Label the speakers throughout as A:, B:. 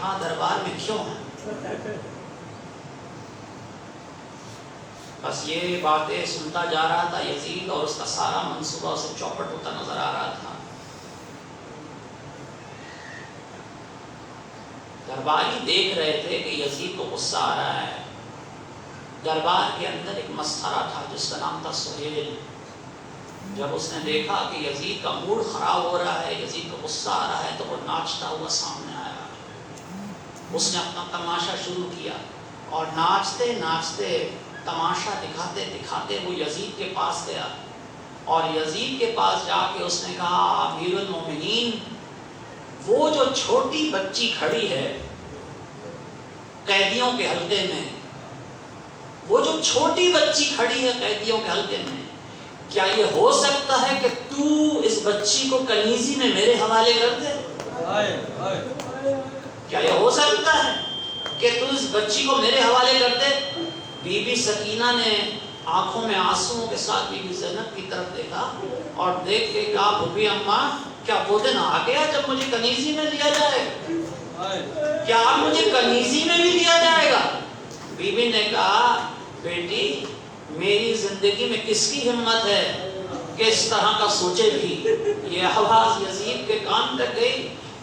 A: यहाँ दरबार में क्यों है। बस ये बातें सुनता जा रहा था यजीद, और उसका सारा मंसूबा उसे चौपट होता नजर आ रहा था। दरबारी देख रहे थे कि यजीद को गुस्सा आ रहा है। दरबार के अंदर एक मस्खरा था जिसका नाम था सुहेल। जब उसने देखा कि यजीद का मूड खराब हो रहा है, यजीद को गुस्सा आ रहा है, तो वो नाचता हुआ सामने आया। उसने अपना तमाशा शुरू किया और नाचते नाचते, तमाशा दिखाते दिखाते वो यजीद के पास गया और यजीद के पास जाके उसने कहा, अमीरुल मोमिनीन, वो जो छोटी बच्ची खड़ी है कैदियों के हल्के में, वो जो छोटी बच्ची खड़ी है कैदियों के हल्के में, क्या ये हो सकता है कि तू इस बच्ची को कनीजी में मेरे हवाले कर दे? क्या ये हो सकता है कि तू इस बच्ची को मेरे हवाले कर दे? बीबी सकीना ने आंखों में आंसुओं के साथ बीबी ज़ैनब की तरफ देखा और देख के कहा, भूपी अम्मा, क्या वो दिन आ गया जब मुझे कनीजी में लिया जाएगा? क्या मुझे कनीजी में भी लिया जाएगा? बीबी ने कहा, बेटी, मेरी जिंदगी में किसकी हिम्मत है कि इस तरह का सोचेगी। ये आवाज यजीद के कान तक गई।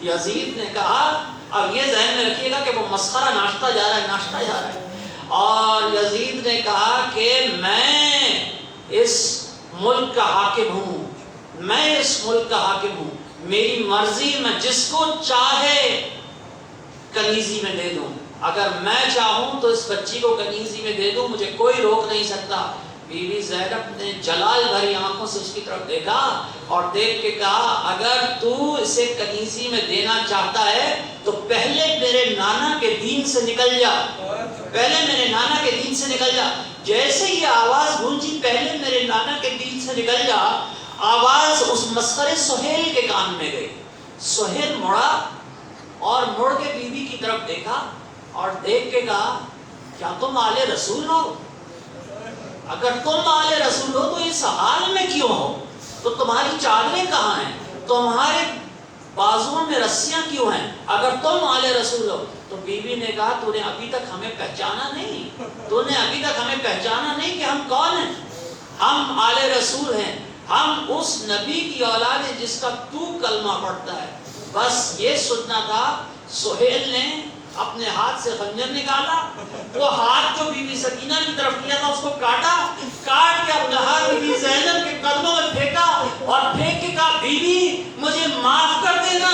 A: यजीद ने कहा, अब ये ज़हन में रखिएगा कि वो मस्खरा नाचता जा रहा है, नाचता जा रहा है। और यजीद ने कहा कि मैं इस मुल्क का हाकिम हूँ, मैं इस मुल्क का हाकिम हूँ, मेरी मर्जी, मैं जिसको चाहे कनीजी में दे दूँ। अगर मैं चाहूँ तो इस बच्ची को कनीजी में दे दूँ, मुझे कोई रोक नहीं सकता। बीबी ज़ैनब ने जलाल भरी आंखों से उसकी तरफ देखा और देख के कहा, अगर तू इसे कनीजी में देना चाहता है तो पहले मेरे नाना के दीन से निकल जा, पहले मेरे नाना के दीन से निकल जा। जैसे ये आवाज गूंजी, पहले मेरे नाना के दीन से निकल जा, आवाज उस मस्खरे सुहेल के कान में गई। सुहेल मुड़ा और मुड़ के बीबी की तरफ देखा और देख के कहा, क्या तुम आले रसूल हो? अगर तुम आले रसूल हो तो इस हाल में क्यों हो? तो तुम्हारी चादरें कहाँ हैं? तुम्हारे बाजुओं में रस्सियां क्यों हैं? अगर तुम आले रसूल हो। तो बीबी ने कहा, तूने अभी तक हमें पहचाना नहीं, तूने अभी तक हमें पहचाना नहीं कि हम कौन हैं। हम आले रसूल हैं, हम उस नबी की औलाद है जिसका तू कलमा पढ़ता है। बस ये सुनना था। सुहेल ने अपने हाथ से खंजर निकाला, वो हाथ जो बीबी सकीना की तरफ किया था उसको काटा, काट के अपना हाथ बीबी ज़ैनब के कदमों में फेंका और फेंक के कहा, बीबी मुझे माफ कर देना,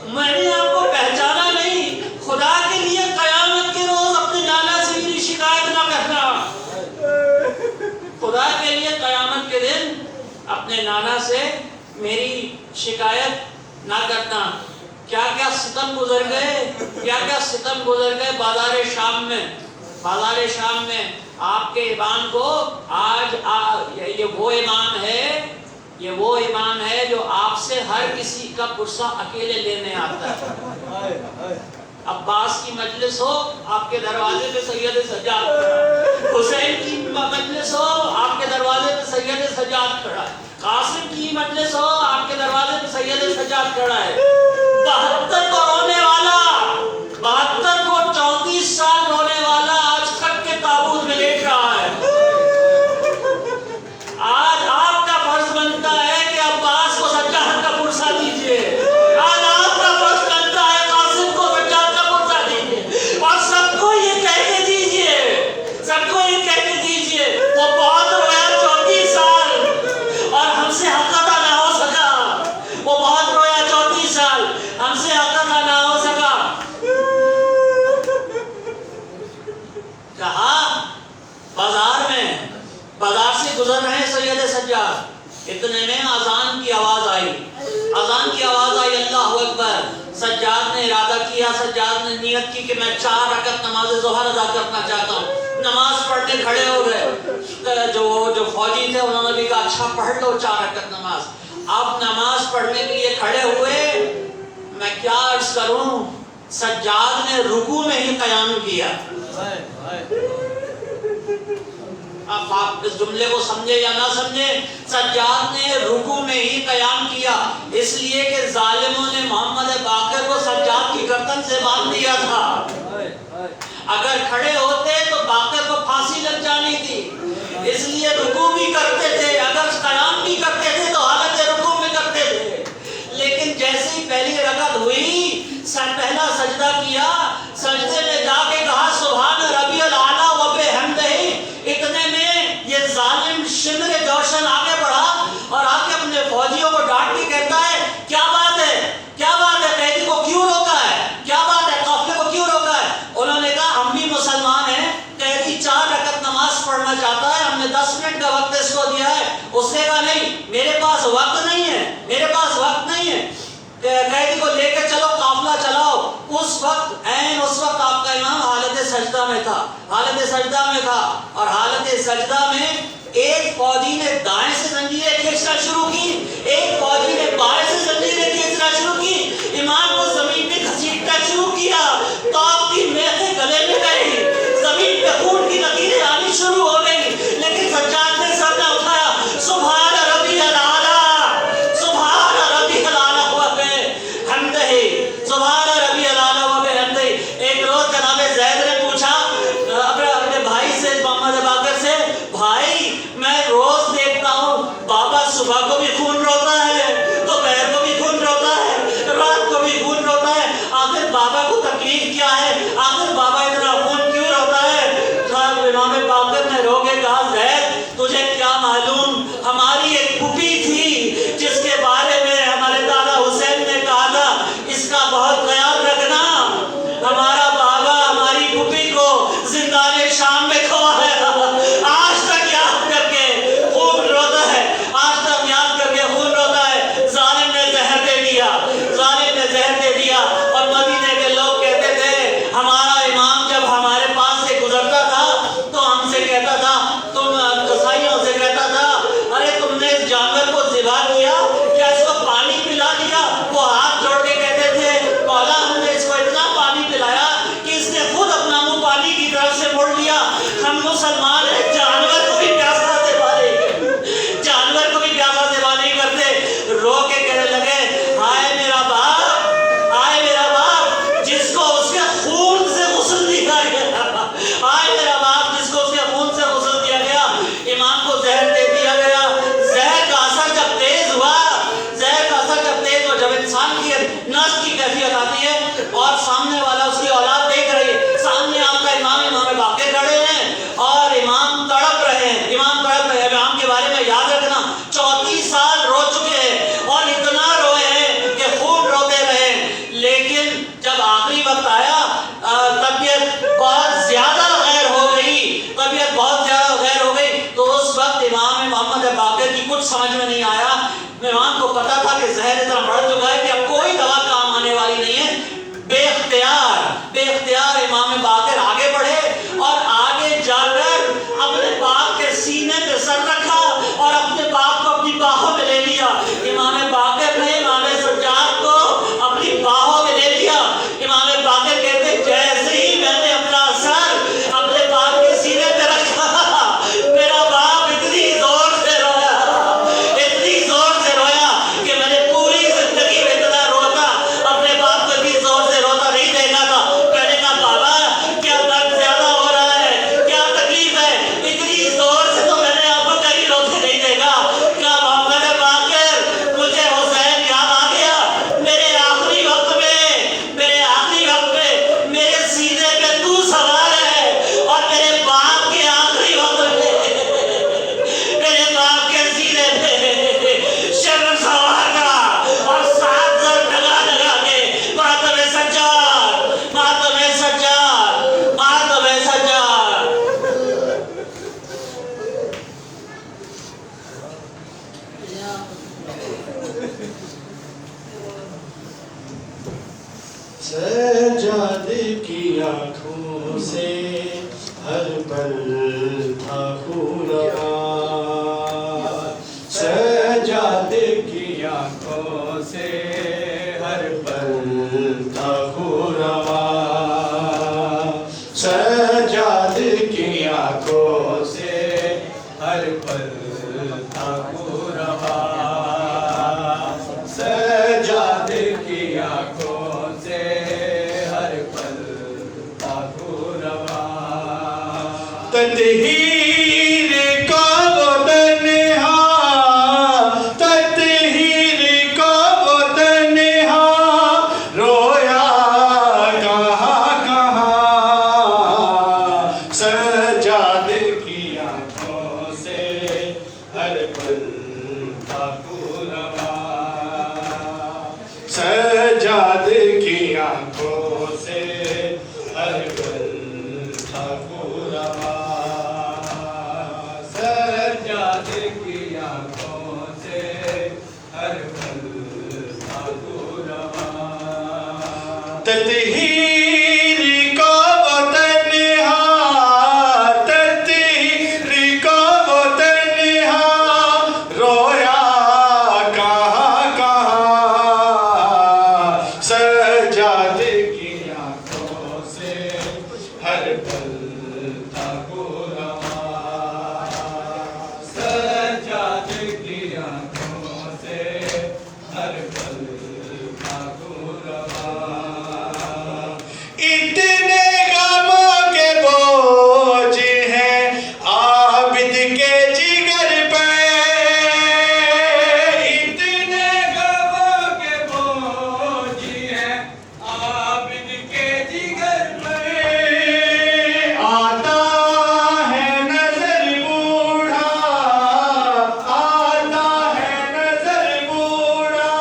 A: मैंने आपको पहचाना नहीं। खुदा के लिए कयामत के रोज अपने नाना से मेरी शिकायत ना करना। खुदा के लिए कयामत के दिन अपने नाना से मेरी शिकायत ना करना। क्या क्या सितम गुजर गए, क्या क्या सितम गुजर गए बाज़ार शाम में। बाज़ार शाम में आपके इमाम को आज ये वो इमाम है, ये वो इमाम है जो आपसे हर किसी का पुरसा अकेले लेने आता है। अब्बास की मजलिस हो, आपके दरवाजे पे सैयद सज्जाद, हुसैन की मजलिस हो, आपके दरवाजे पे सैयद सज्जाद खड़ा है, कासिम की मजलिस हो, आपके दरवाजे पे सैयद सज्जाद खड़ा है। 72 को रोने वाला, 72 को 34 साल रोने वाला आज खट के ताबूत में लेट रहा है। आज आपका फर्ज बनता है कि अब्बास को सज्जाद का पुरसा दीजिए, आज आपका फर्ज बनता है कासिम को सज्जाद का पुरसा दीजिए, और सबको ये कह के दीजिए, सबको ये कह के दीजिए, वो बहुत रोया 34 साल और हमसे हक अदा ना हो सका, वो बहुत रोया 34 साल, हमसे हक अदा ना हो सका। कहा बाजार में, बाजार से गुजर रहे सैयद सज्जाद, इतने में अजान की आवाज आई, अजान की आवाज आई, अल्लाहु अकबर। सज्जाद ने इरादा किया, सज्जाद ने नियत की कि मैं 4 रकअत नमाज ज़ोहर अदा करना चाहता हूँ। नमाज पढ़ने खड़े हो गए। जो फौजी थे उन्होंने भी कहा, अच्छा पढ़ लो 4 रकअत नमाज। अब नमाज पढ़ने के लिए खड़े हुए, मैं क्या अर्ज करूं, सज्जाद ने रुकू में ही कयाम किया। आप इस जुमले को समझे या ना समझे, सज्जाद ने रुकू में ही कयाम किया, इसलिए कि जालिमों ने मोहम्मद बाकर को सज्जाद की गर्दन से बांध दिया था। अगर खड़े होते तो बाकर को फांसी लग जानी थी, इसलिए रुकू भी करते थे, अगर कयाम भी करते थे तो हालत रुकू में करते थे। लेकिन जैसे ही पहली रकअत हुई, पहला सजदा किया, सजदे में जाके कहा सुभान रब्बियल आला व बिहम्दिही, इतने में ये जालिम शिमरे जौशन आगे बढ़ा और आके अपने फौजियों को डांट के कहता है क्या बात है, क्या बात है, कैदी को क्यों रोका है, क्या बात है, काफिले को क्यों रोका है। उन्होंने कहा हम भी मुसलमान हैं, कैदी 4 रकअत नमाज पढ़ना चाहता है, हमने 10 मिनट का वक्त इसको दिया है। उसने कहा नहीं, मेरे पास वक्त नहीं है, मेरे पास वक्त नहीं है, कैदी को लेकर चलो, काफिला चलाओ। उस वक्त आपका इमाम हालत सजदा में था, हालत सजदा में था, और हालत सजदा में एक फौजी ने दाएं से जंजीरें खींचना शुरू की, एक फौजी ने बाएं से जंजीरें खींचना शुरू की, इमाम को जमीन पे घसीटना शुरू किया, तो आपकी मेहनत गले में गई, जमीन पे खून की लकीरें आनी शुरू हो गई। लेकिन सज्जाद ने सर न उठाया, सुभान रब्बियल आला, सुभान रब्बियल आला व बिहम्दिही, सुभान रब्बियल आला व बिहम्दिही। एक रोज जनाबे ज़ैद ने पूछा अपने भाई से, मोहम्मद बाकर से, भाई मैं रोज देखता हूँ बाबा सुबह को भी खून रोता है, दोपहर को भी खून रोता है, रात को भी खून रोता है, आखिर बाबा को तकलीफ क्या है, आखिर बाबा इतना खून क्यों रोता है। इमाम बाकर ने रोके कहा ज़ैद तुझे क्या मालूम, हमारी एक फूफी थी जिसके बारे में हमारे दादा हुसैन ने कहा था इसका बहुत ख्याल रखना। हमारा बाबा हमारी फूफी को जिंदाने शाम में खवाया, आज तक याद करके खून रोता है, आज तक याद करके खून रोता है। जालिम ने जहर दे दिया, जालिम ने जहर दे दिया। और मदीने के लोग कहते थे हमारा इमाम जब हमारे पास से गुजरता था तो हमसे कहता था, तुम कसाईयों से कहता था अरे तुमने इस जानवर को ज़िबा किया, क्या इसको पानी पिला दिया। वो हाथ जोड़ के कहते थे मौला हमने इसको इतना पानी पिलाया कि इसने खुद अपना मुंह पानी की तरफ से मोड़ लिया। हम मुसलमान हैं, जानवर को भी प्यासा सेवा नहीं, जानवर को भी प्यासा सेवा नहीं करते। रो के कहने लगे हाय मेरा बाप, हाय मेरा बाप जिसको उसके खून से गुस्ल दिया गया, हाय मेरा बाप जिसको उसके खून से गुस्ल दिया गया। इमाम को जहर दे दिया गया। जहर का असर जब तेज हुआ, जहर का असर जब तेज हुआ, जब इंसान की नस की कैफियत आती है और सामने वाला उसकी औलाद देख रही है, सामने आपका इमाम बाकर खड़े हैं और इमाम तड़प रहे हैं, इमाम तड़प रहे हैं। इमाम के बारे में याद रखना 34 साल रो चुके हैं और इतना रोए हैं कि खून रोते रहे। लेकिन जब आखिरी वक्त आया तबीयत बहुत ज्यादा गैर हो गई, तबीयत बहुत ज्यादा गैर हो गई, तो उस वक्त इमाम मोहम्मद बाकर की कुछ समझ में नहीं आया। इमाम को पता था कि जहर इतना बढ़ चुका है कि अब कोई दवा काम आने वाली नहीं है। बेख्तियार इमाम बाकर आगे बढ़े और आगे जाकर अपने बाप के सीने पे सर रखा और अपने बाप को अपनी बाहों में ले लिया। इमाम बाकर ने इमाम सज्जाद को अपनी बाहों में ले लिया। इमाम बाकर कहते जैसे ही मैंने अपना सर अपने बाप के सीने पे रखा, मेरा बाप इतनी जोर से रोया, इतनी जोर से रोया कि मैंने पूरी जिंदगी में इतना रोता अपने बाप को इतनी जोर से रोता नहीं देखा था। मैंने कहा बाबा क्या दर्द ज्यादा हो रहा है, क्या तकलीफ है, इतनी जोर से तो मैंने आपको कहीं रोते नहीं देखा। क्या मोहम्मद बाकर मुझे हुसैन याद आ गया, मेरे आखिरी वक्त में, मेरे आखिरी वक्त में मेरे सीने पे तू सवार है और मेरे बाप के आखिरी वक्त में मेरे बाप के सीने पे शर्म सवार का और 7 सर लगा लगा के मातम सज्जाद, मातम सज्जाद, मातम सज्जाद।
B: सज्जाद की आँखों से हर पल था खून रवा, सज्जाद की आँखों से हर पल था खून रवा, सज्जाद की आँखों से ततहीर का वो तन्हा, ततहीर का वो तन्हा, रोया कहाँ कहाँ। सजाद की आँखों से हर पल था पूरवा, सजाद की आँखों से हर पल था पूरवा, सजाद की आँखों से हर पल था पूरवा। ततहीर का वो तन्हा, ततहीर का वो तन्हा, रोया कहाँ कहाँ। सजाद की आँखों से हर पल था पूरवा, सजाद की आँखों से हर पल था पूरवा। इतने गमों के बोझ हैं आबिद के जिगर पे, इतने गमों के बोझ हैं आबिद के जिगर पे। आता है नजर बूढ़ा, आता है नजर बूढ़ा,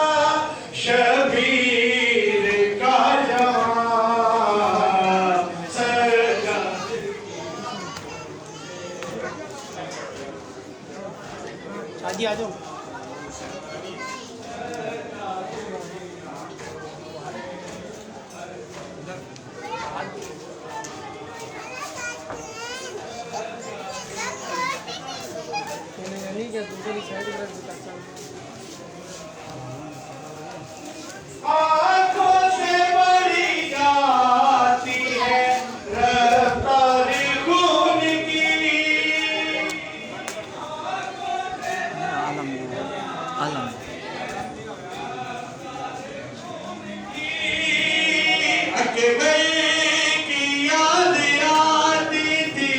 B: शबीर का जवान। सजाद
C: शादी आ जाओ। नहीं क्या दूसरी साइड में
B: आँखों से बड़ी जाती है रफ्तार खून की, अकबर की याद आती थी,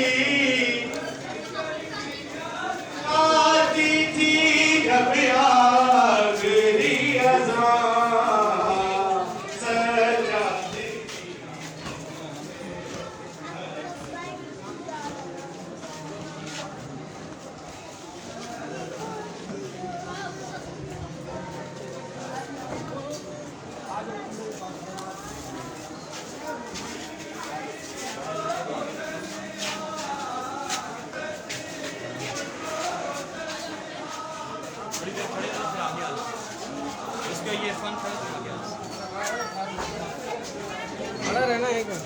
B: आती थी जब आखिरी अज़ान। सजाद
C: खड़ा रहना है क्या?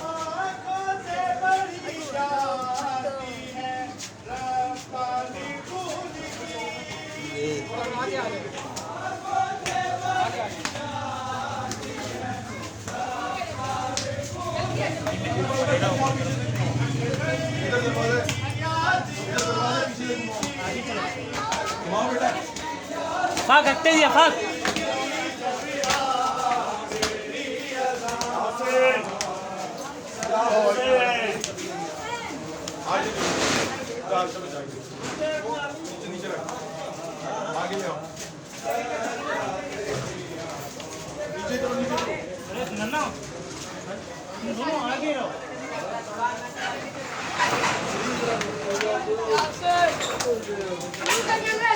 B: आँखों से बड़ी जाती है रफ्तार खून की।
C: आगे आ जाओ। फाक हटते दिया फाक।
B: आगे ले आओ।
C: नन्ना दोनों आगे रहो।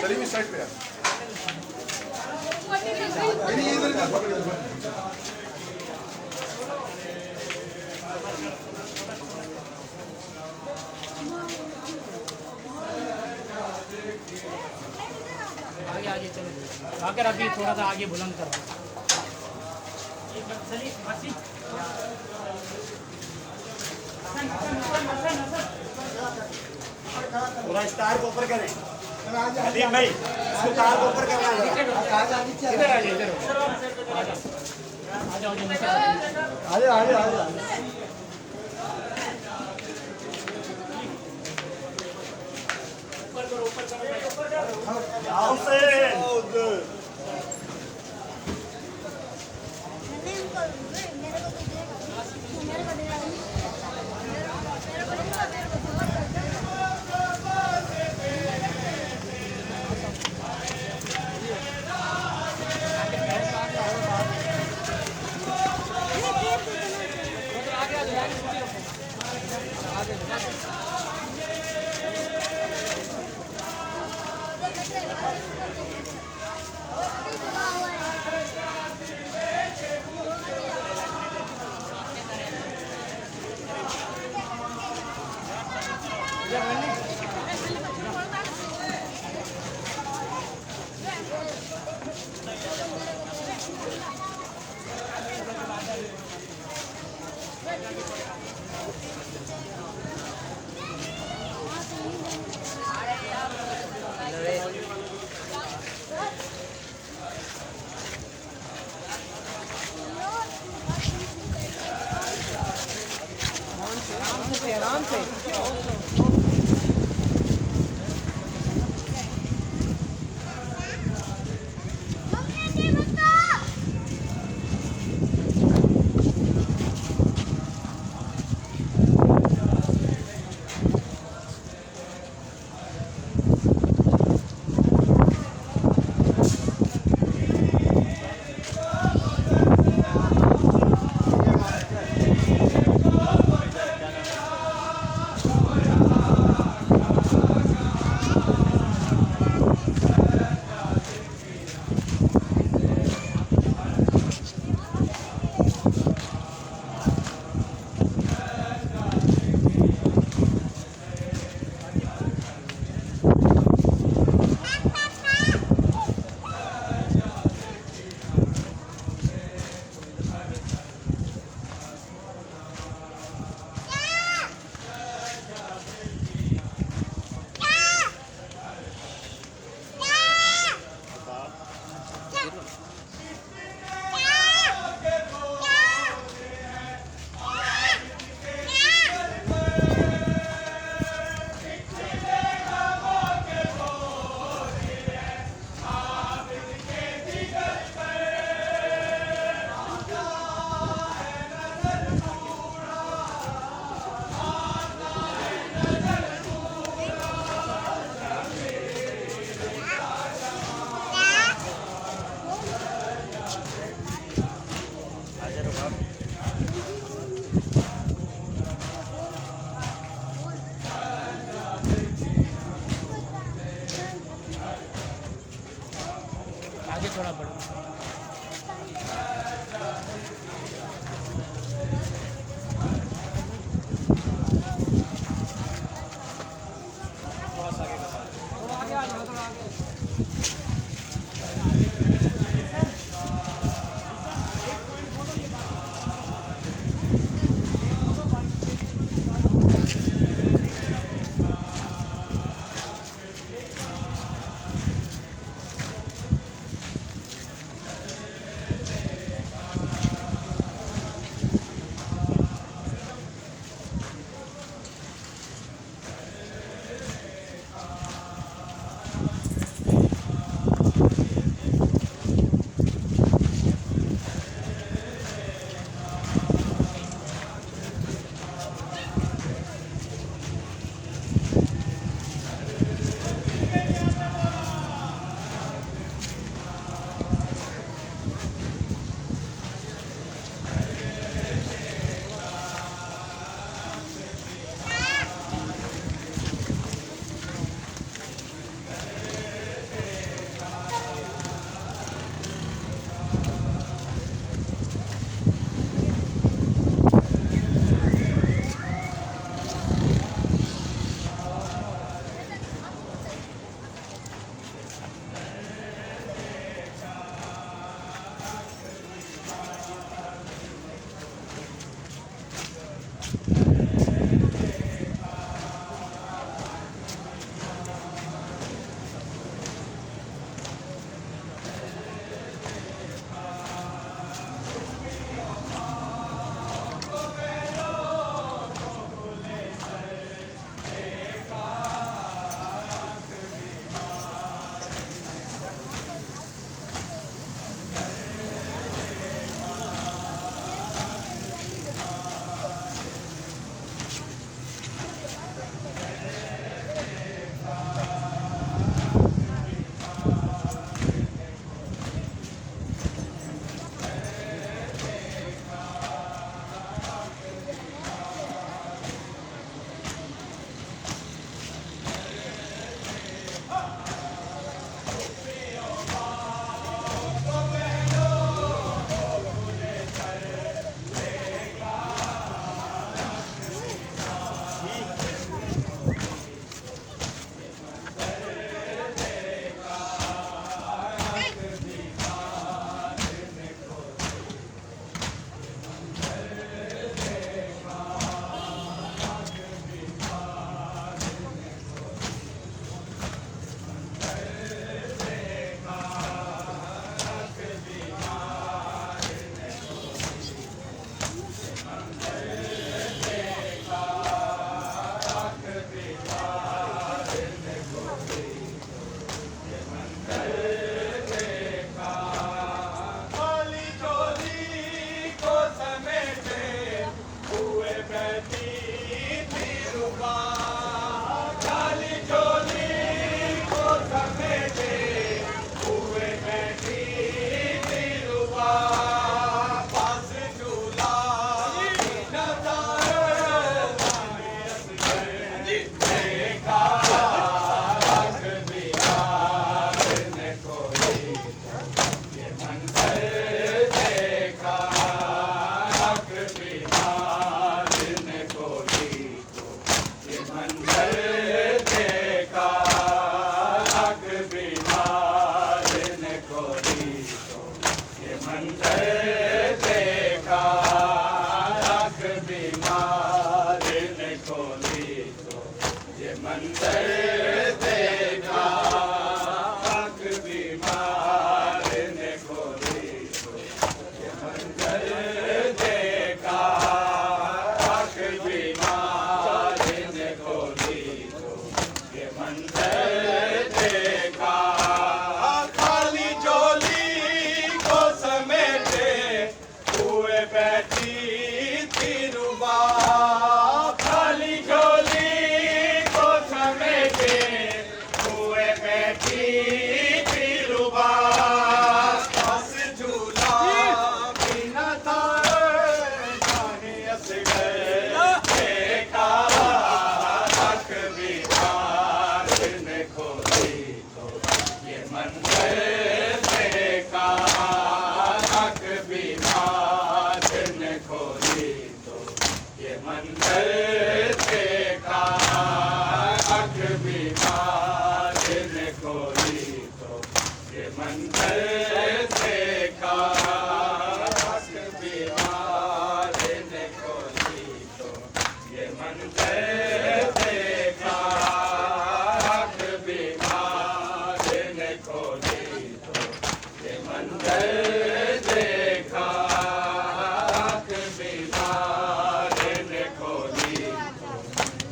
B: सलीम इस साइड पे आ।
C: आगे आगे चलो आकर अभी थोड़ा सा आगे बुलंद कर दो। चलिए हसन हसन हसन हसन हसन
B: पूरा स्टार को ऊपर करें अलीम भाई, इसको तार को ऊपर करना है।
C: इधर आ जाइए, इधर आ जाओ
B: आगे आगे आगे आओ से
C: आराम से आगे थोड़ा बढ़ो।
D: आँख बीमार ने खोली तो ये मंदिर देखा, आँख बीमार ने खोली तो ये मंदिर देखा, आँख बीमार ने खोली तो ये मंदिर देखा। खाली झोली को समेटे हुए बैठी थी रुबा, खाली झोली को समेटे हुए बैठी थी रुबा। बस झूला भी न था चाहे हंस गए देखा, आँख बीमार ने खोली तो ये मंदिर देखा, आँख बीमार ने खोली तो ये मंदिर देखा, आँख बीमार ने खोली तो ये मंदिर देखा, आँख बीमार ने खोली तो ये मंदिर देखा, आँख बीमार ने खोली तो ये मंदिर देखा, आँख बीमार ने खोली तो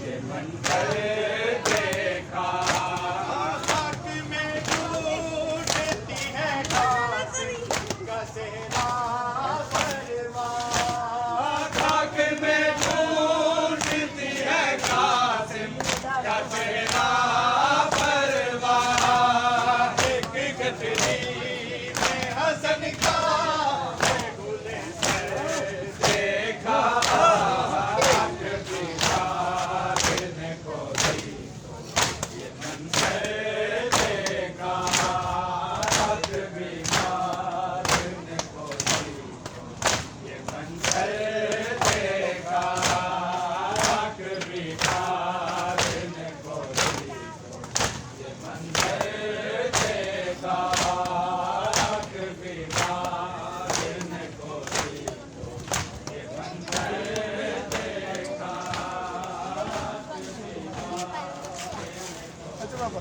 D: ये मंदिर देखा। खाक में टूटती है घास का सेहरा परवाह, खाक में टूटती है घास का सेहरा परवाह। एक गठरी में हसन का गुले से देखा, आँख बीमार ने खोली तो ये मंदिर देखा, आँख बीमार ने खोली तो ये मंदिर देखा, आँख बीमार ने खोली तो ये मंदिर देखा, आँख बीमार ने खोली तो ये मंदिर देखा।
B: अच्छा बाबा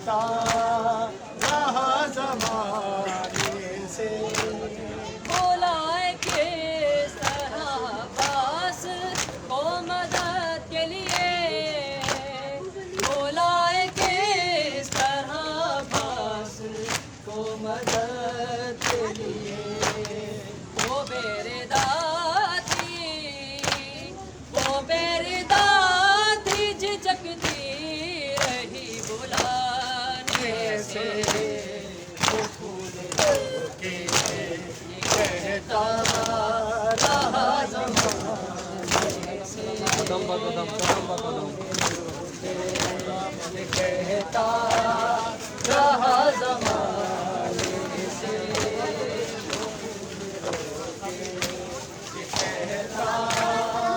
B: कहता रहा ज़माने से।
E: बुलाए किस तरह पास को मदद के लिए, बुलाए किस तरह पास को मदद के लिए। वो मेरे दाती झिझकती रही बुलाने से।
B: वो फूल के कहता रहा ज़माने से। कहता रहा ज़माने से। कहता रहा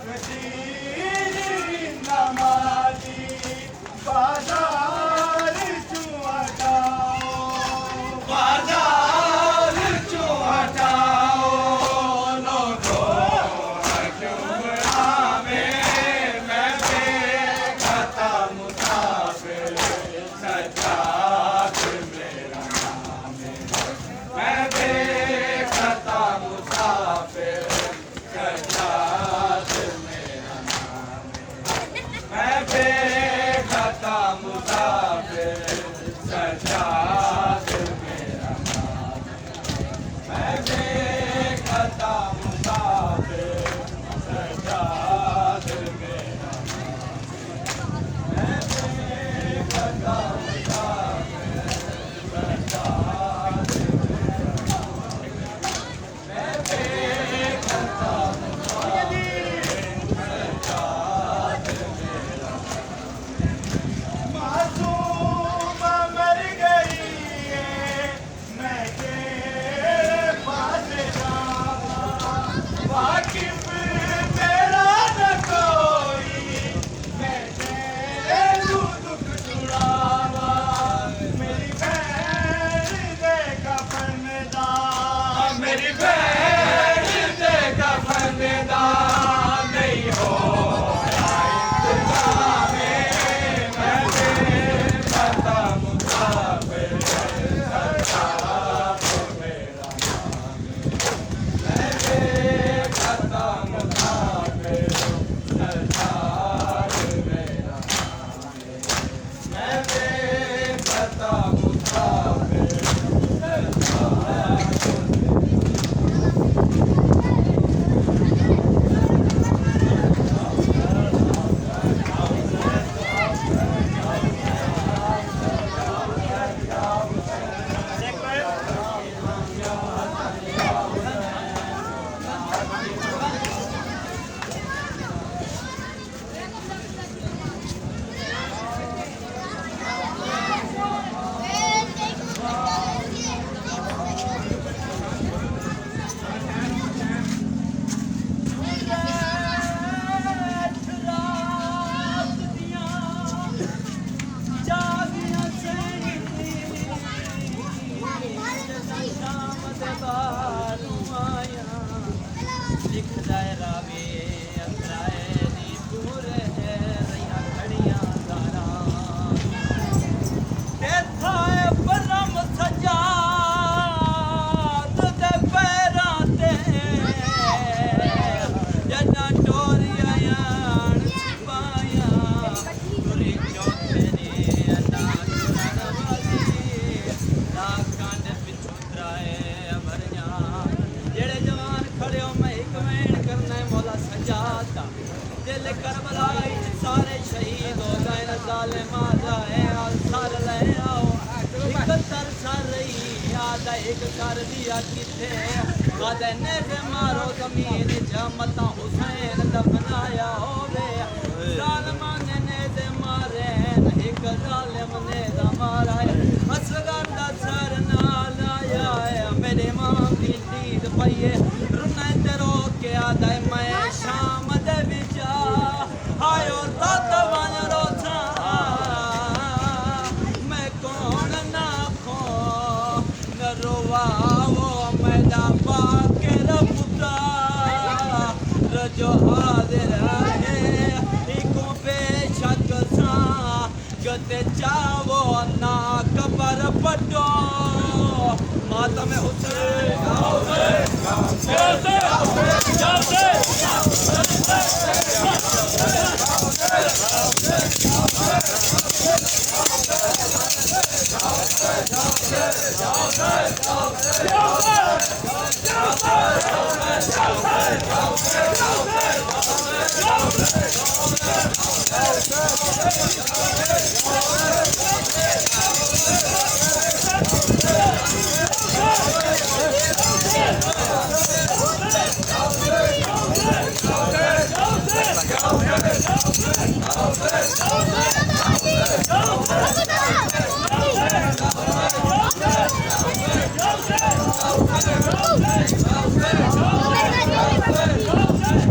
D: तकदीर नमाजी बाजार चूं हटाओ, बाजार चूं हटाओ, लोगो जुमरा में मैं बेखता मुसाफिर सजाद मेरा नाम है, मैं बेखता मुसाफिर सजाद मेरा नाम है, मैं बेखता मुसाफिर सजाद मेरा नाम है, मैं बेखता मुसाफिर सजाद मेरा नाम है, मैं बेखता मुसाफिर सजाद मैं बेखता मासूम मर गई है, मैं तेरे पास जावा, वाकिफ तेरा न कोई, मैं तेरे दुख छुड़ावा, मेरी बहन दे कफनदार, मेरी बहन दे कफनदार नहीं हो एक कर दिया किथे कदने से मारो जमीन जमता हुसैन दफनाया होवे जालमान ने से मारे एक जालिम ने मारा असगर दा सर ना लाया मेरे मां दी दीद पईए रुने ते रोके आदा मैं शाम दे विच आयो तत वन रोथा मैं कौन ना खो न रोवाओ मैदा पाके रबुता रजो हाजिर है इको बेशक सा गते चावो ना कबर पटो मातम हुसैन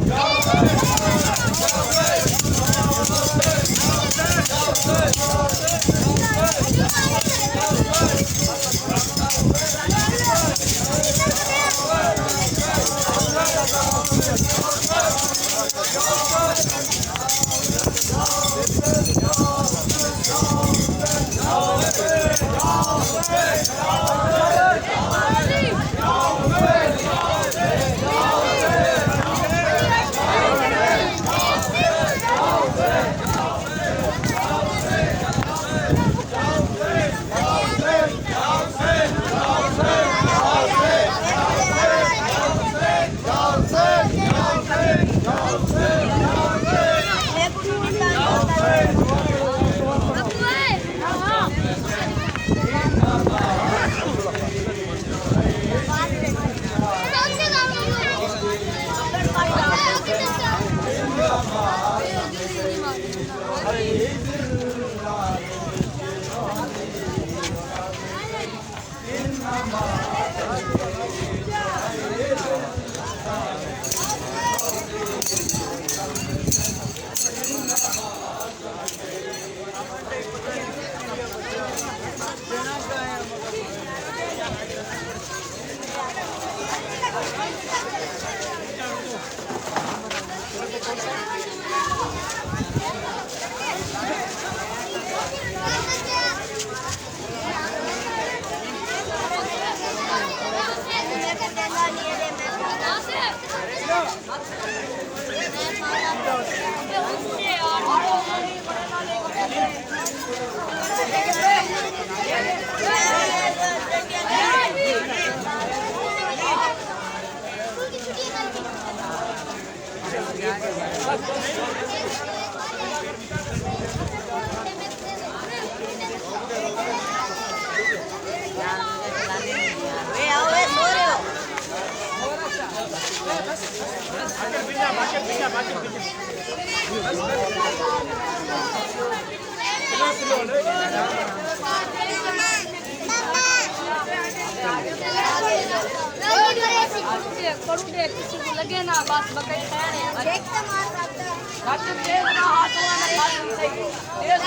F: Go!
E: करू दे किसी को लगे ना बस बकई खैर एक तो मार सकता घाट तेज ना हाथों में खाली सही तेज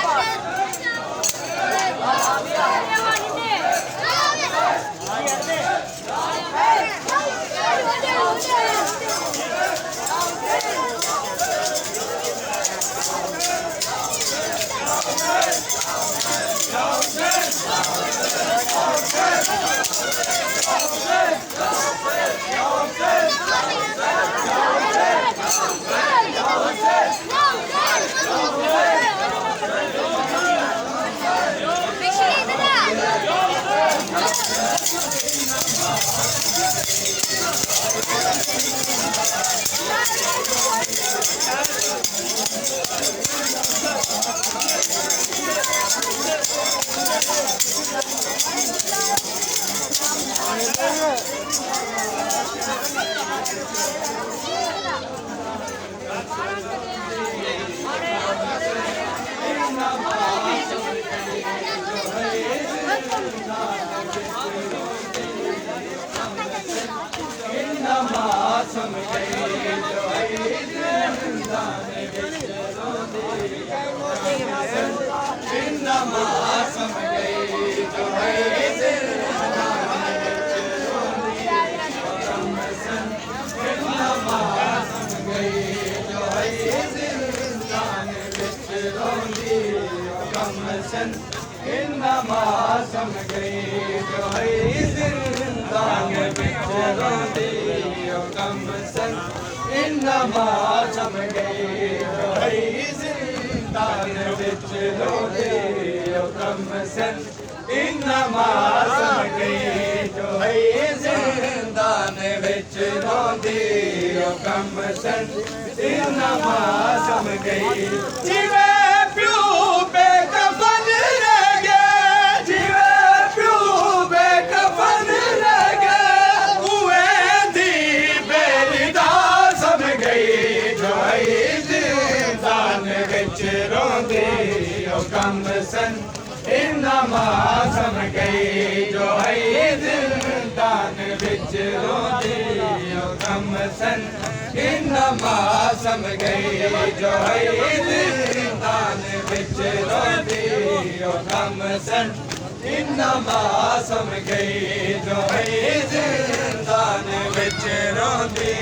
D: इन्नमा सम गई जो है जिंदान विच रोंदी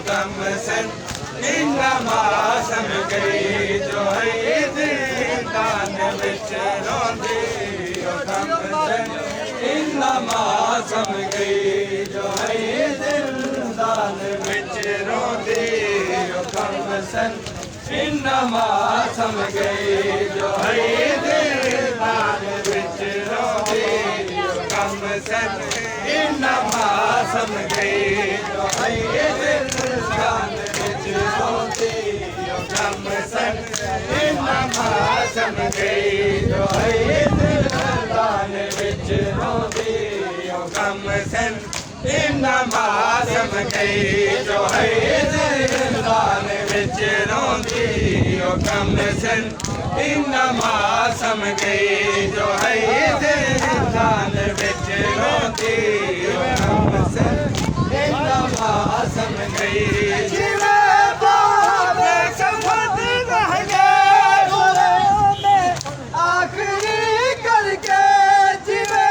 D: गम सन इन्नमा सम गई जो है जिंदान विच रोंदी गम सन इन्नमा सम गई जो है जिंदान विच रोंदी गम सन इन्नमा सम गई जो है जिंदान विच रोंदी गम सन इन्नमा सम गई जो है जिंदान विच रोंदी गम सन इन्नमा सम गई जो है जिंदान विच रोंदी गम सन इन्नमा सम गई जो है जिंदान विच रोंदी गम सन इन्नमा सम गई जो है जिंदान विच रोंदी गम सन इन्नमा सम गई जिवे बाप सफद रह गए आखिरी करके जिवे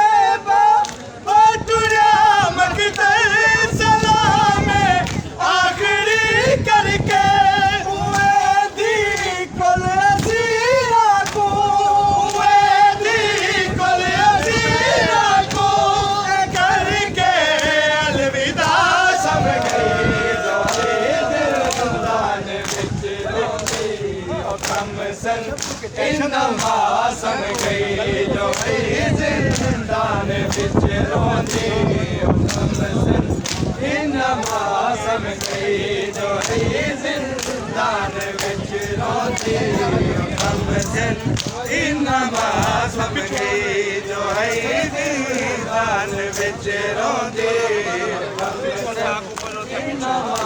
D: इन्नमा सम गई जो है जिंदान विच रोंदी गम सन इन्नमा सम गई जो है जिंदान विच रोंदी गम सन इन्नमा सम गई जो है जिंदान विच रोंदी गम सन इन्नमा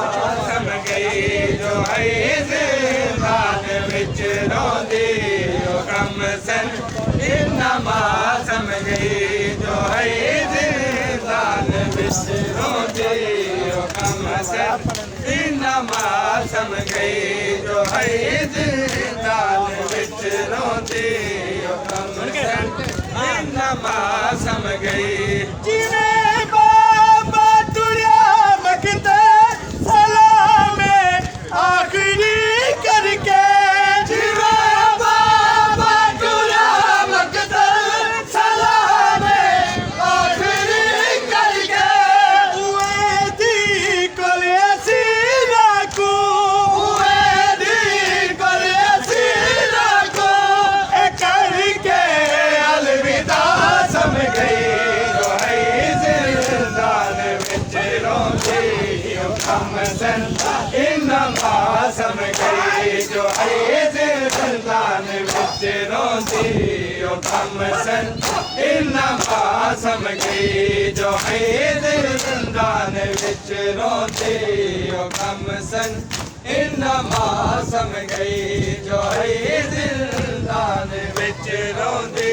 D: सम गई जो है जिंदान विच रोंदी गम सन इन्नमा सम गई जो है जिंदान विच रोंदी गम सन इन्नमा सम गई जो है जिंदान विच रोंदी गम सन इन्नमा सम गई जिवे बाबा तुरिया मकते सलामे आखिरी करके इन्नमा सम गई जो है जिंदान विच रोंदी गम सन इन्नमा सम गई जो है जिंदान विच रोंदी गम सन इन्नमा सम गई जो है जिंदान विच रोंदी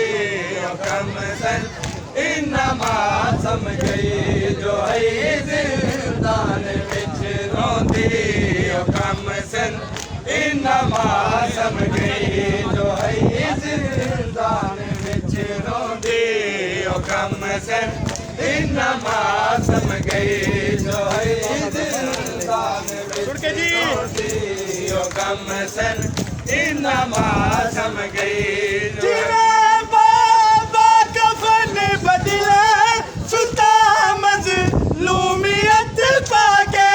D: गम सन इन्नमा सम गई जो है जिंदान विच रोंदी गम सन इन्नमा सम गई जो है जिंदान विच रोंदी गम सन इन्नमा सम गई जो है जिंदान विच रोंदी गम सन इन्नमा सम गई जो बदला सुता मज़लूमियत पाके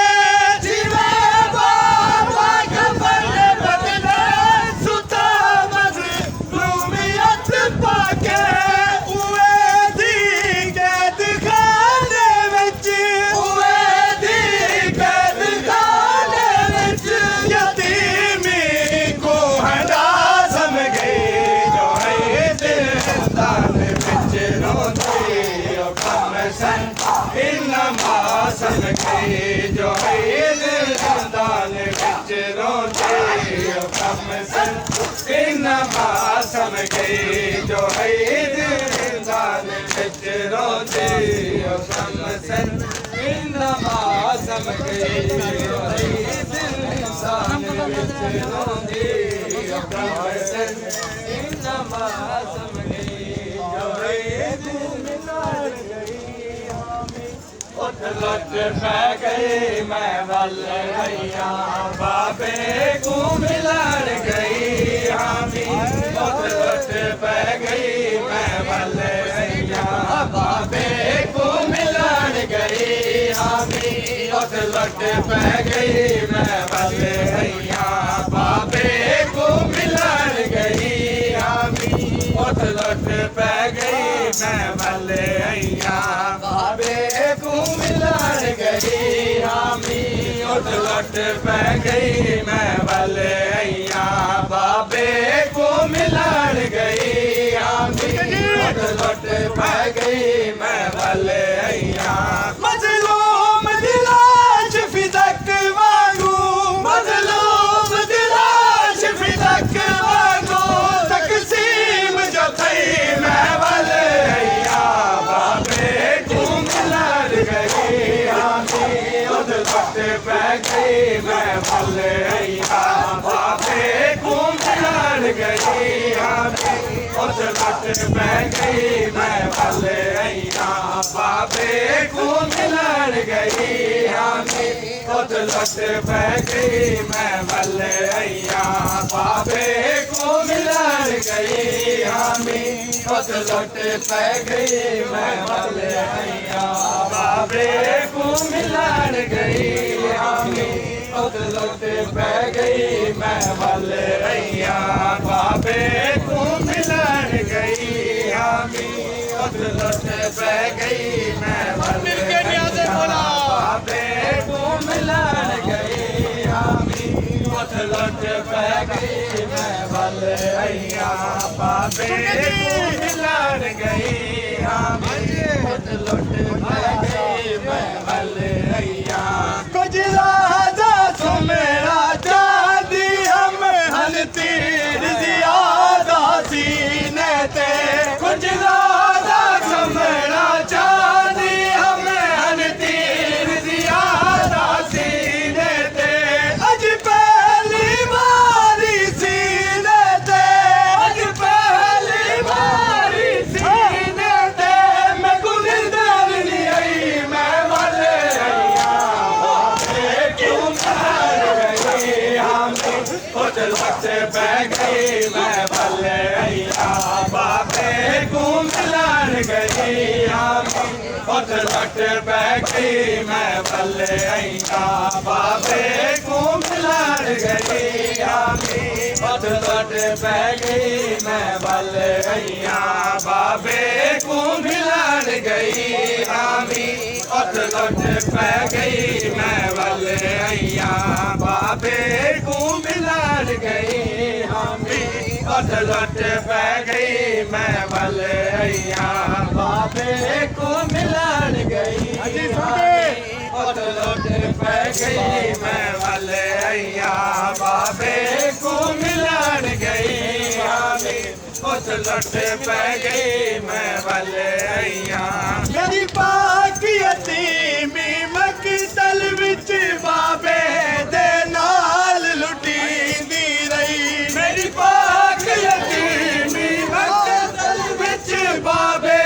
D: जीवे बाबा कफन बदला सुता मज़लूमियत पाके उए दी कैद खाने विच उए दी कैद खाने विच यतीमी को हंडा सम गई जो है जिंदान विच रोंदी गम सन इन्नमा सम गई जो है जिंदान विच रोंदी गम सन इन्नमा सम गई जो है जिंदान विच रोंदी गम सन इन्नमा सम गई जो है जिंदान विच रोंदी गम सन इन्नमा सम गई जो है लुट पै गई मैं वल गईया बाबे को मिलन गई हामी लुट पै गई मैं वल गईया बाबे को मिलन गई हामी लुट पै गई मैं वल गईया बाबे को मिलन गई हामी लुट पै गई मैं वल गईया बाबे को मिलन गई हामी लुट पै गई मैं वल गईया बाबे को मिलन गई हामी लुट पै गई मैं वल गईया मजलूम दिलाश फिदक वांगू मजलूम दिलाश फिदक वांगू तकसीम जो थई मैं वल गईया बाबे को मिलन गई हामी लुट पै गई मैं वल गईया बाबे को मिलन गई हामी लुट पै गई मैं वल गईया बाबे को मिलन गई हामी लुट पै गई मैं वल गईया बाबे को मिलन गई हामी लुट पै गई मैं वल गईया बाबे को मिलन गई हामी लुट पै गई मैं वल गईया बाबे को मिलन गई हामी लुट पै गई मैं वल गईया बाबे को मिलन गई हामी लुट पै गई मैं वल गईया बाबे को मिलन गई हामी लुट पै गई मैं वल गईया कुछ राजा सुमेरा चांदी हम हल तीर जियादा सीने ते कुछ राजा सुमेरा चांदी हम हल तीर जियादा सीने ते अज पहली बारी सीने ते अज पहली बारी सीने ते मैं गुलजार नहीं आई मैं वल गईया बाबे को मिलन गई हामी लुट पै गई मैं वल गईया बाबे को मिलन गई हामी लुट पै गई मैं वल गईया बाबे को मिलन गई हामी लुट पै गई मैं वल गईया बाबे को मिलन गई हामी लुट पै गई मैं वल गईया बाबे को मिलन गई हामी लुट पै गई मैं वल गईया बाबे को मिलन गई हामी लुट पै गई मैं वल गईया बाबे को मिलन गई हामी लुट पै गई मैं वल गईया मेरी पाकी यतीमी मकतल विच बाबे दे नाल लुटींदी रही मेरी पाक यतीमी मकतल विच बाबे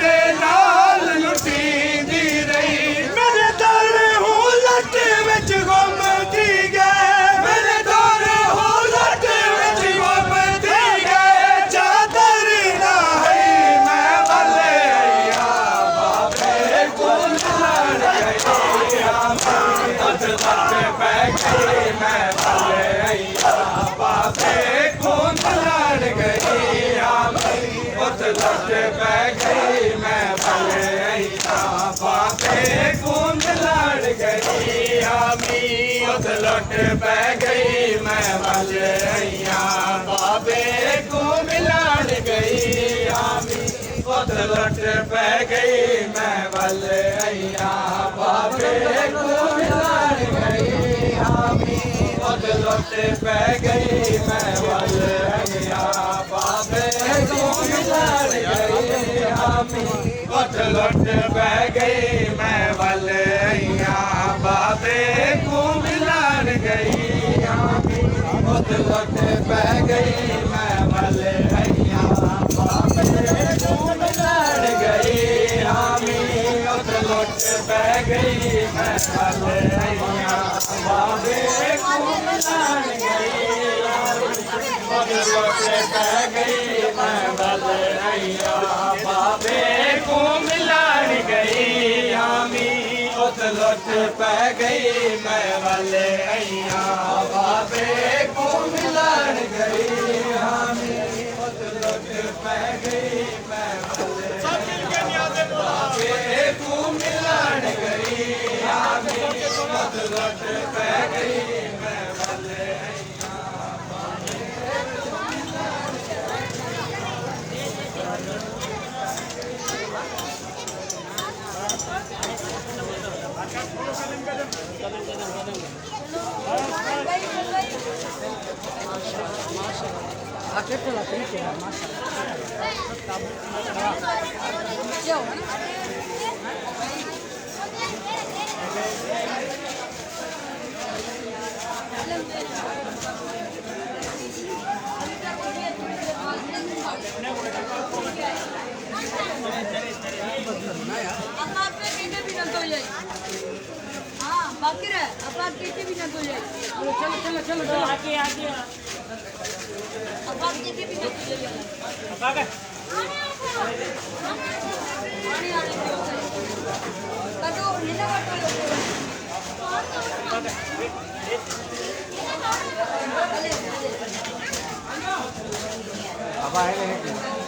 D: दे नाल लुटींदी रही मेरे दर हूँ लट विच गुम थी गए मेरे दर हूँ लट विच गुम थी गए चादर ना है मैं वल गईया बाबे को मिलन गई हामी लुट पै गई मैं वल गईया बाबे को मिलन गई हामी लुट पै गई मैं वल गईया बाबे को मिलन गई हामी लुट पै गई मैं वल गईया बाबे को मिलन गई हामी लुट पै गई मैं वल गईया बाबे को मिलन गई हामी लुट पै गई मैं वल गईया बाबे को मिलन गई हामी लुट पै गई मैं वल गईया बाबे को मिलन गई हामी लुट पै गई मैं वल गईया बाबे को मिलन गई हामी लुट पै गई लुट पै गई मैं वाले अइया बाबे को मिलन गई हामी लुट पै गई मैं वाले बाबे को मिलन गई हामी लुट पै गई मैं वाले
E: बाकी रहे अब आप कितने भी ना तो जाए चलो चलो चलो चलो आगे आगे अब आप कितने भी ना तो जाए अब आगे कटो लेना कटो अब आएगा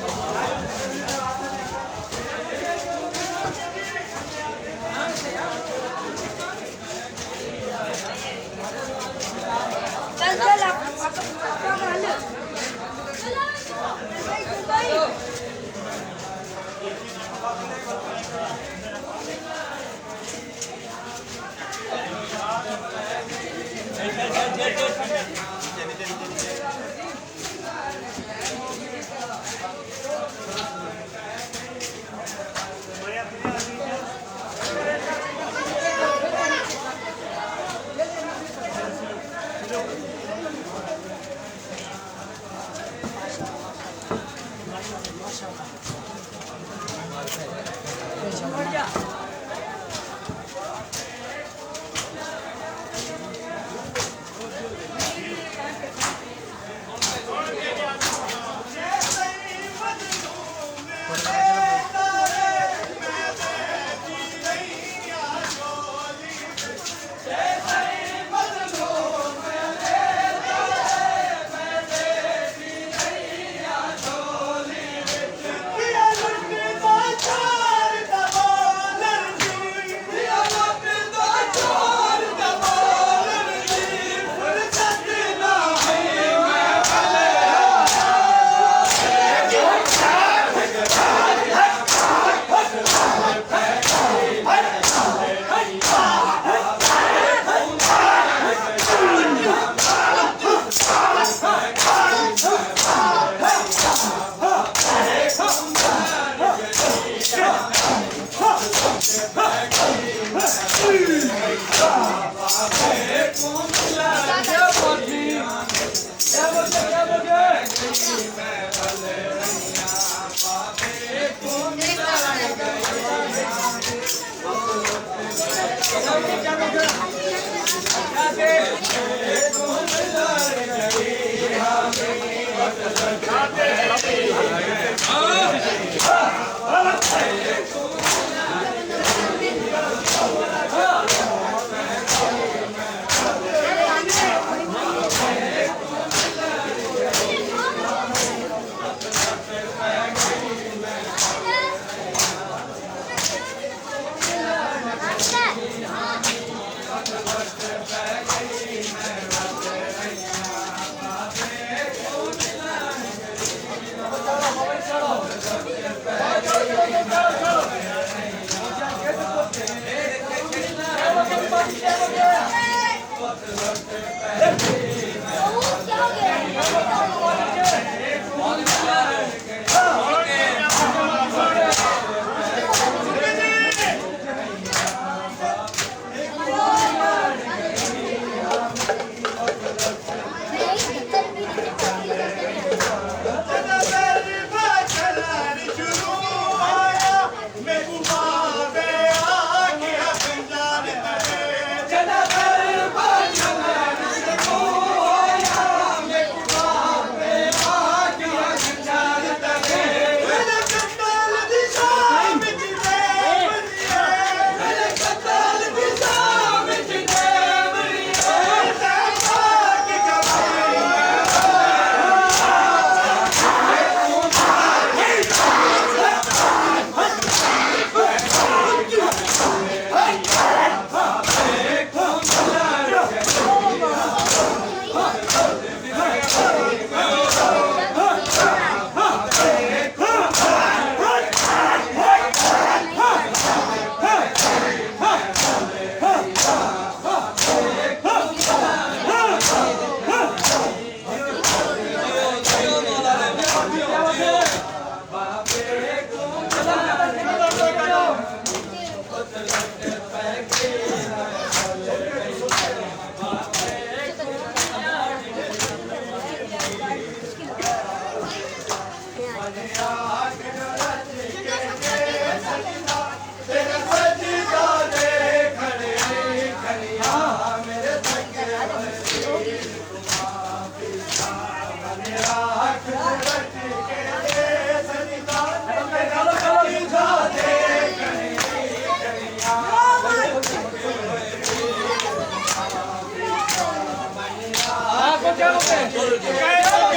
D: तेरा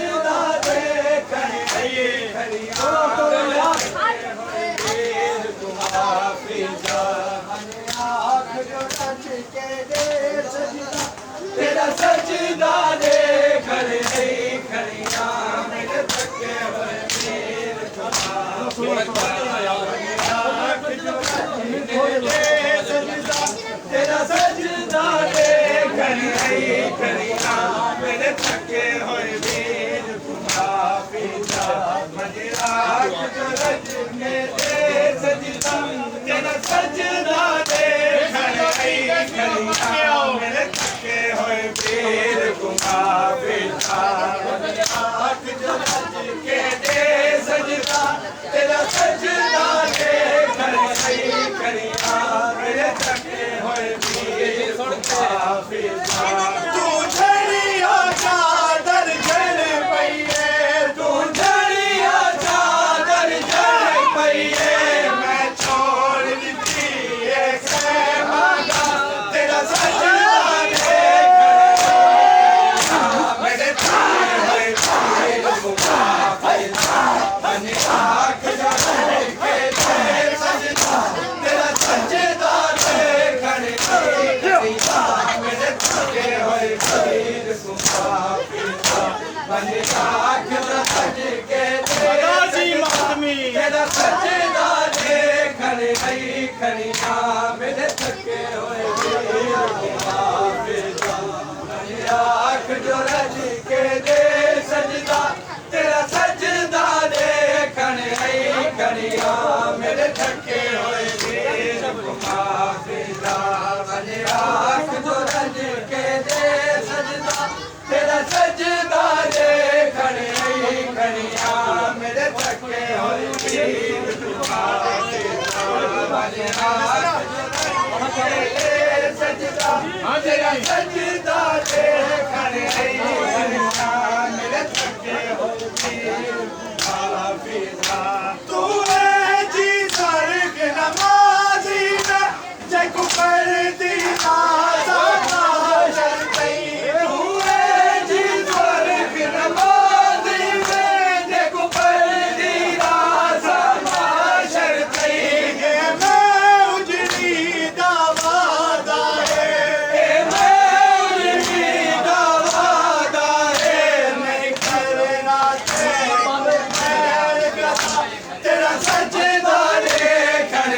D: सजदा देखन आई खड़िया तेरा सजदा देखन आई खड़िया मेरे थके हुए पीर तेरा सजदा देखन आई खड़िया मेरे थके हुए वीर खुदा पिता मदिरा रज में दे सजदा तेरा सजदा देखन आई खड़िया मेरे थके हुए वीर खुदा पिता मदिरा रज के दे सजदा तेरा सजदा देखन आई खड़िया मेरे थके हुए वीर खुदा पिता तू झड़िया चादर झड़ पइए तू झड़िया चादर झड़ पइए मैं छोड़ दी एक मांगा तेरा सजदा देखन मेरे थाए वीर खुदा पिता बने आँख जगाने के दे सजदा तेरा सजदा देखन मेरे थके हुए वीर खुदा पिता बने आँख जगाने के दे तेरा सजदा देखन आई खड़िया मेरे थके हुए वीर खुदा पिता बने आँख जो रज के दे सजदा तेरा सजदा देखन आई खड़िया मेरे थके हुए वीर खुदा पिता बने आँख जो रज के दे सजदा तेरा सजदा देखन आई खड़िया मेरे थके हुए वीर खुदा पिता बने आँख जो रज के दे सजदा तेरा सजदा देखन आई खड़िया मेरे थके हुए वीर खुदा पिता तू है जी सर्ग नमाजी में जग कर दी आज़ादा शर्तई तू है जी सर्ग नमाजी में जग कर दी आज़ादा शर्तई मैं उजड़ी दावादा है मैं उजड़ी दावादा है मैं करना तेरा सजदा देखन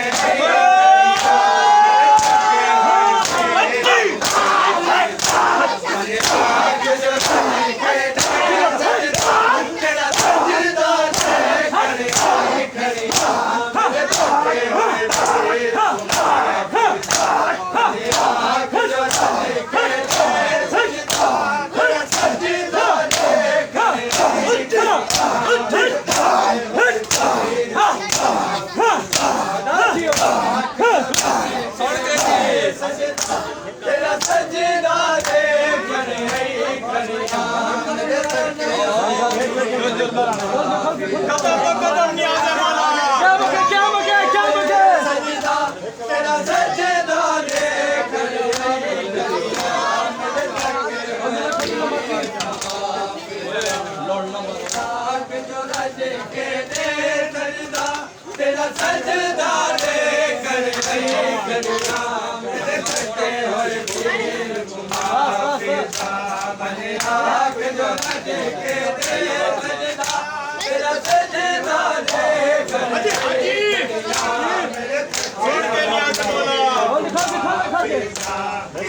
D: तेरा सजदा देखन आई खड़िया मेरे थके सजदा तेरा सजदा देखन आई खड़िया मेरे थके आँख जो रज के दे सजदा तेरा सजदा देखन आई खड़िया मेरे थके हुए वीर खुदा पिता बने आँख जो रज के दे सजदा तेरा सजदा देखन आई खड़िया मेरे थके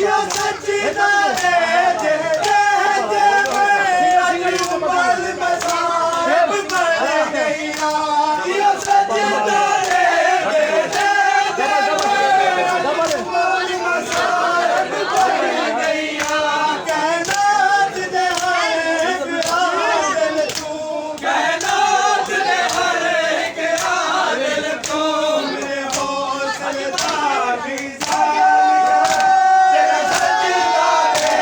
D: या सजदा दे दे दे अजमल मसाब बढ़ गईया या सजदा दे दे अजमल मसाब बढ़ गईया कायनात दे हर एक आदिल तू कायनात दे हर एक आदिल तू मेरे हौसला भी तेरा सजदा दे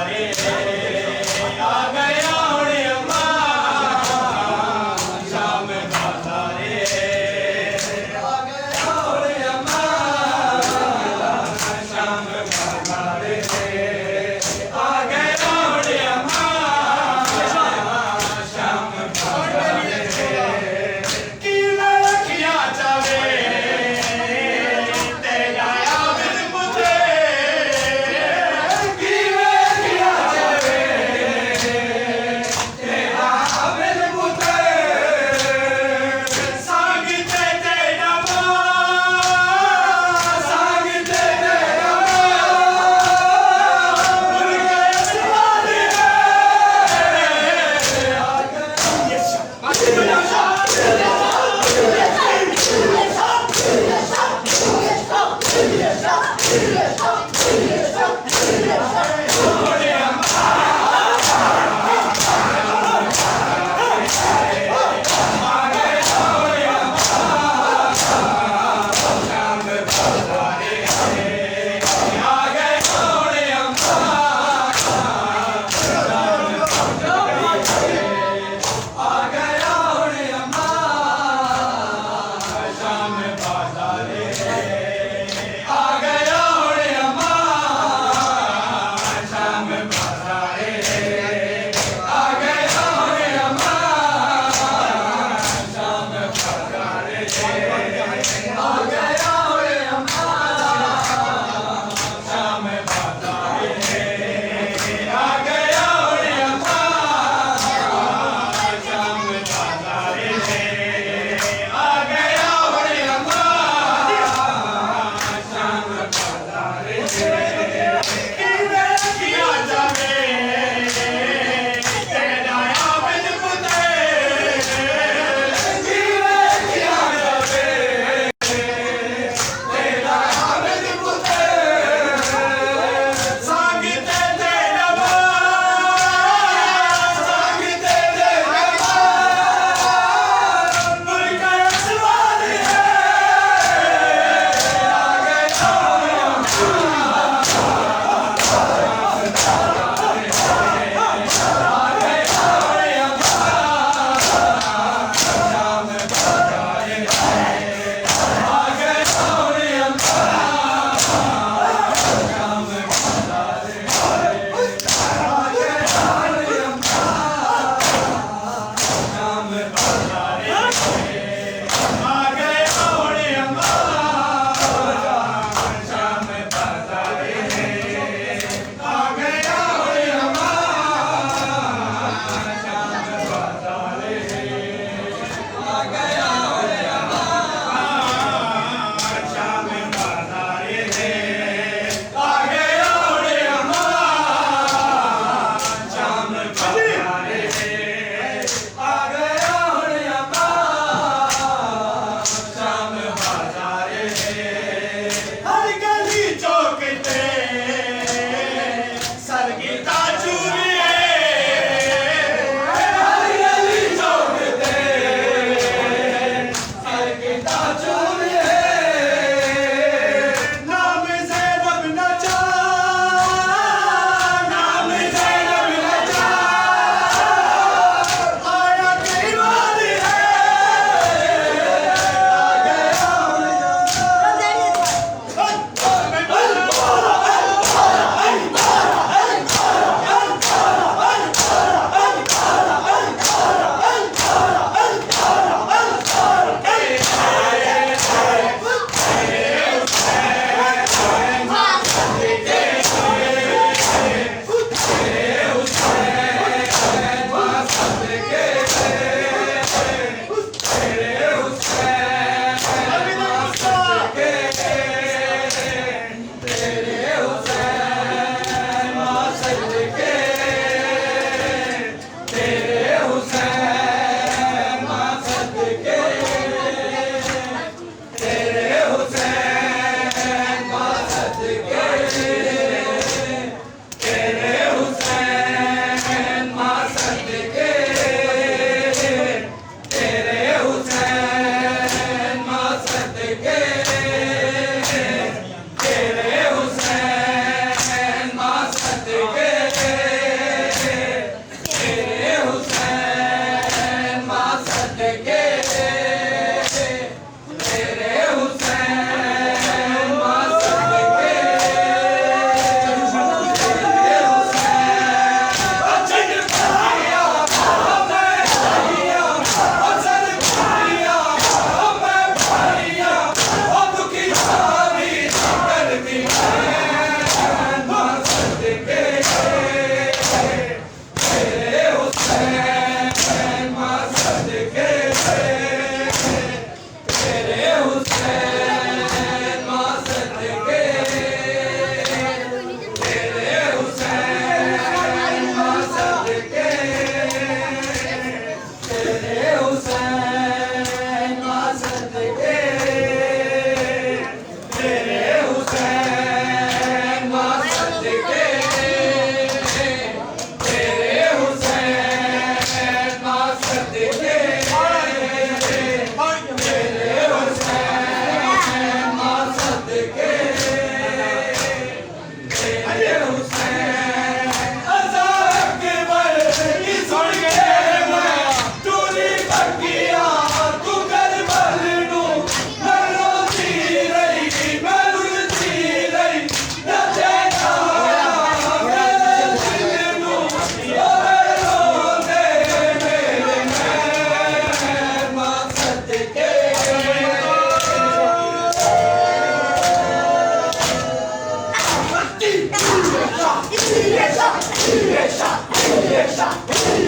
F: Yeah.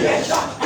B: बेशक